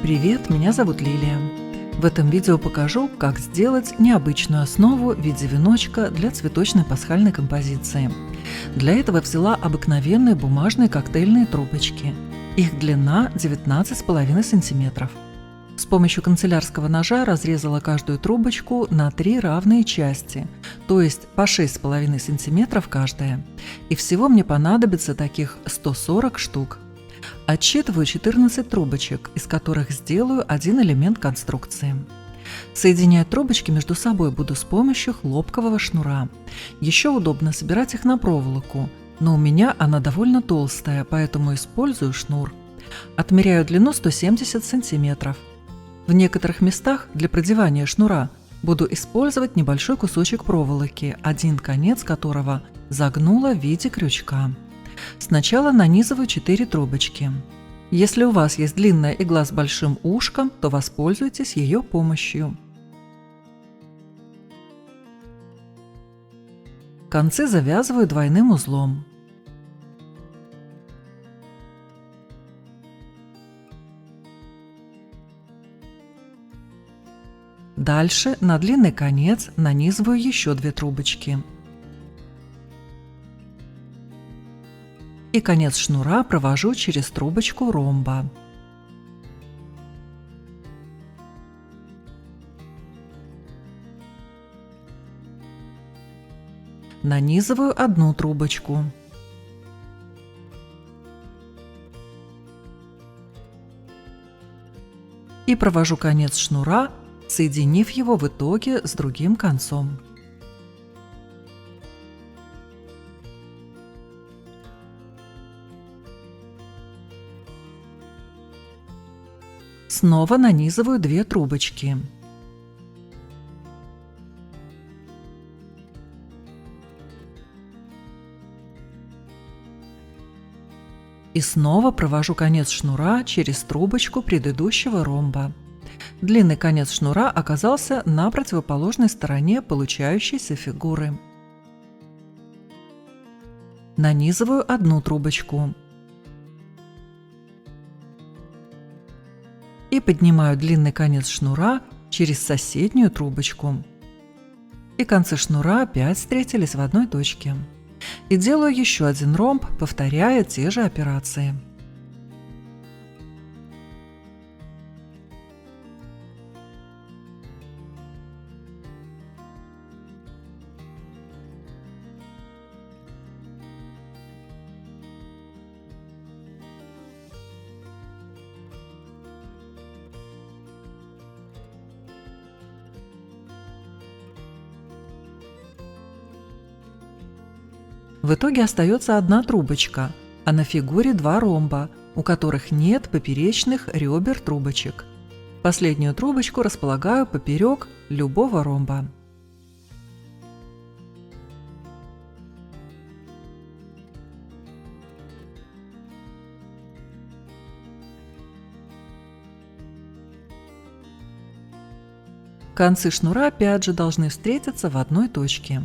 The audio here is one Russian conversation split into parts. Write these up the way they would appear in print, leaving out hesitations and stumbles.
Привет, меня зовут Лилия. В этом видео покажу, как сделать необычную основу в виде веночка для цветочной пасхальной композиции. Для этого взяла обыкновенные бумажные коктейльные трубочки. Их длина 19,5 см. С помощью канцелярского ножа разрезала каждую трубочку на 3 равные части, то есть по 6,5 см каждая. И всего мне понадобится таких 140 штук. Отсчитываю 14 трубочек, из которых сделаю один элемент конструкции. Соединять трубочки между собой буду с помощью хлопкового шнура. Еще удобно собирать их на проволоку, но у меня она довольно толстая, поэтому использую шнур. Отмеряю длину 170 см. В некоторых местах для продевания шнура буду использовать небольшой кусочек проволоки, один конец которого загнула в виде крючка. Сначала нанизываю 4 трубочки. Если у вас есть длинная игла с большим ушком, то воспользуйтесь ее помощью. Концы завязываю двойным узлом. Дальше на длинный конец нанизываю еще 2 трубочки. И конец шнура провожу через трубочку ромба. Нанизываю одну трубочку. И провожу конец шнура, соединив его в итоге с другим концом. Снова нанизываю 2 трубочки. И снова провожу конец шнура через трубочку предыдущего ромба. Длинный конец шнура оказался на противоположной стороне получающейся фигуры. Нанизываю одну трубочку. И поднимаю длинный конец шнура через соседнюю трубочку. И концы шнура опять встретились в одной точке. И делаю еще один ромб, повторяя те же операции. В итоге остается одна трубочка, а на фигуре 2 ромба, у которых нет поперечных ребер трубочек. Последнюю трубочку располагаю поперек любого ромба. Концы шнура опять же должны встретиться в одной точке.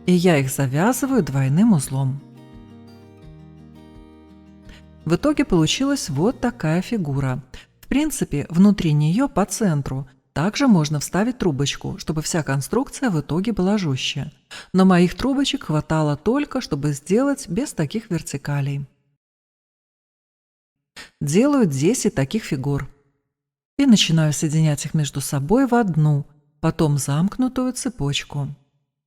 И я их завязываю двойным узлом. В итоге получилась вот такая фигура. В принципе, внутри нее по центру также можно вставить трубочку, чтобы вся конструкция в итоге была жестче. Но моих трубочек хватало только, чтобы сделать без таких вертикалей. Делаю 10 таких фигур. И начинаю соединять их между собой в одну, потом замкнутую цепочку.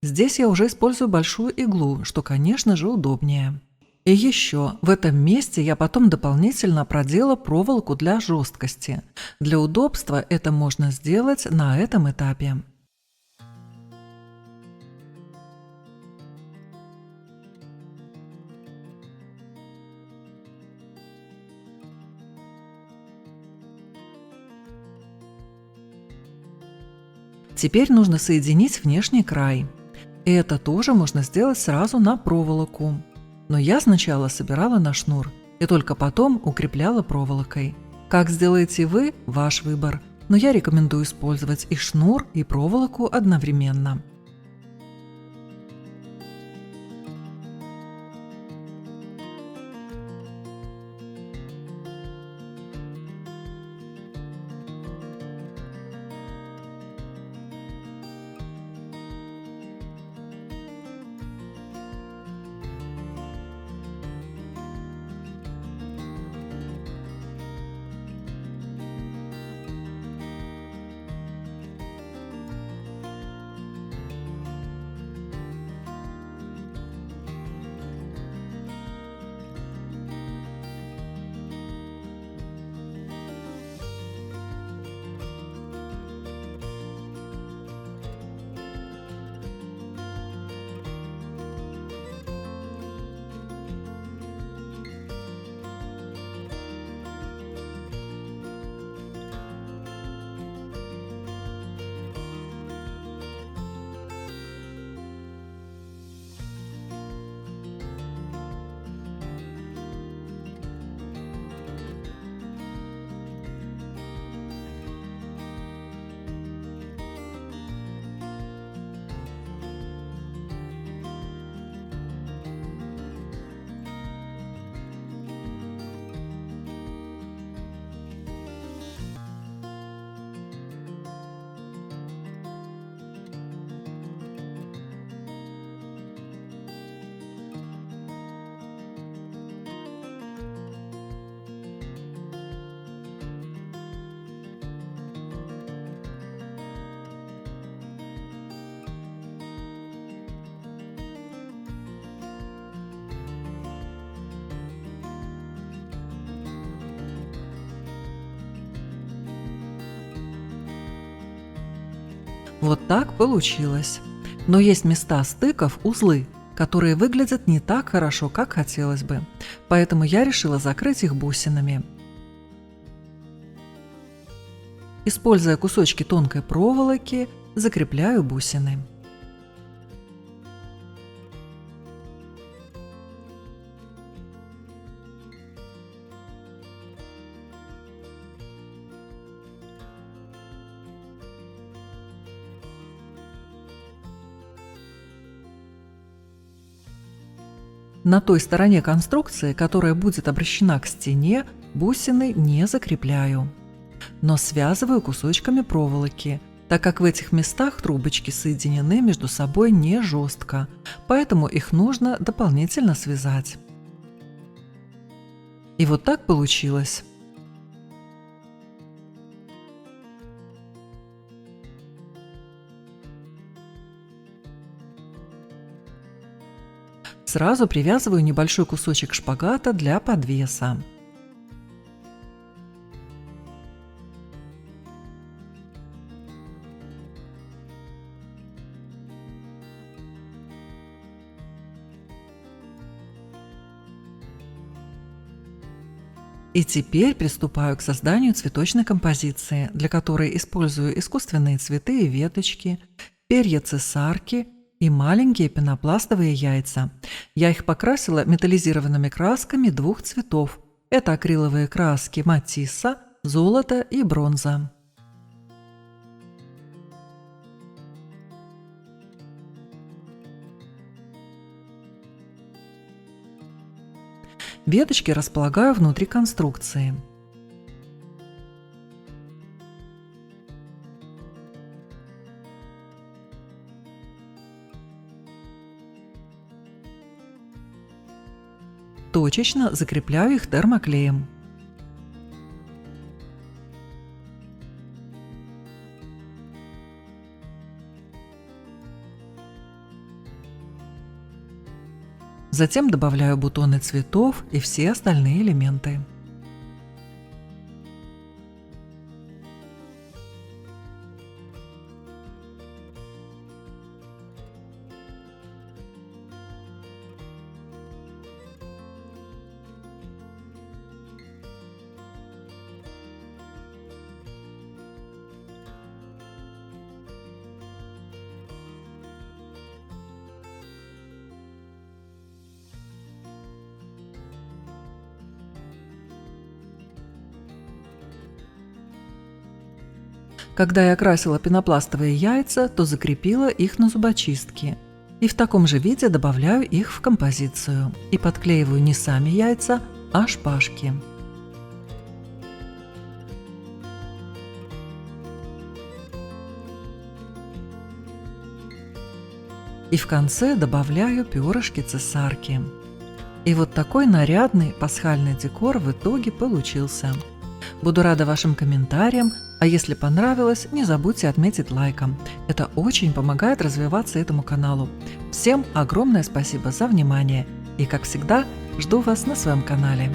Здесь я уже использую большую иглу, что, конечно же, удобнее. И еще, в этом месте я потом дополнительно продела проволоку для жесткости. Для удобства это можно сделать на этом этапе. Теперь нужно соединить внешний край. И это тоже можно сделать сразу на проволоку. Но я сначала собирала на шнур и только потом укрепляла проволокой. Как сделаете вы – ваш выбор, но я рекомендую использовать и шнур, и проволоку одновременно. Вот так получилось. Но есть места стыков, узлы, которые выглядят не так хорошо, как хотелось бы. Поэтому я решила закрыть их бусинами. Используя кусочки тонкой проволоки, закрепляю бусины. На той стороне конструкции, которая будет обращена к стене, бусины не закрепляю, но связываю кусочками проволоки, так как в этих местах трубочки соединены между собой не жестко, поэтому их нужно дополнительно связать. И вот так получилось. Сразу привязываю небольшой кусочек шпагата для подвеса. И теперь приступаю к созданию цветочной композиции, для которой использую искусственные цветы и веточки, перья цесарки и маленькие пенопластовые яйца. Я их покрасила металлизированными красками двух цветов. Это акриловые краски матисса, золото и бронза. Веточки располагаю внутри конструкции. Точечно закрепляю их термоклеем. Затем добавляю бутоны цветов и все остальные элементы. Когда я красила пенопластовые яйца, то закрепила их на зубочистке. И в таком же виде добавляю их в композицию. И подклеиваю не сами яйца, а шпажки. И в конце добавляю перышки цесарки. И вот такой нарядный пасхальный декор в итоге получился. Буду рада вашим комментариям, а если понравилось, не забудьте отметить лайком. Это очень помогает развиваться этому каналу. Всем огромное спасибо за внимание и, как всегда, жду вас на своем канале.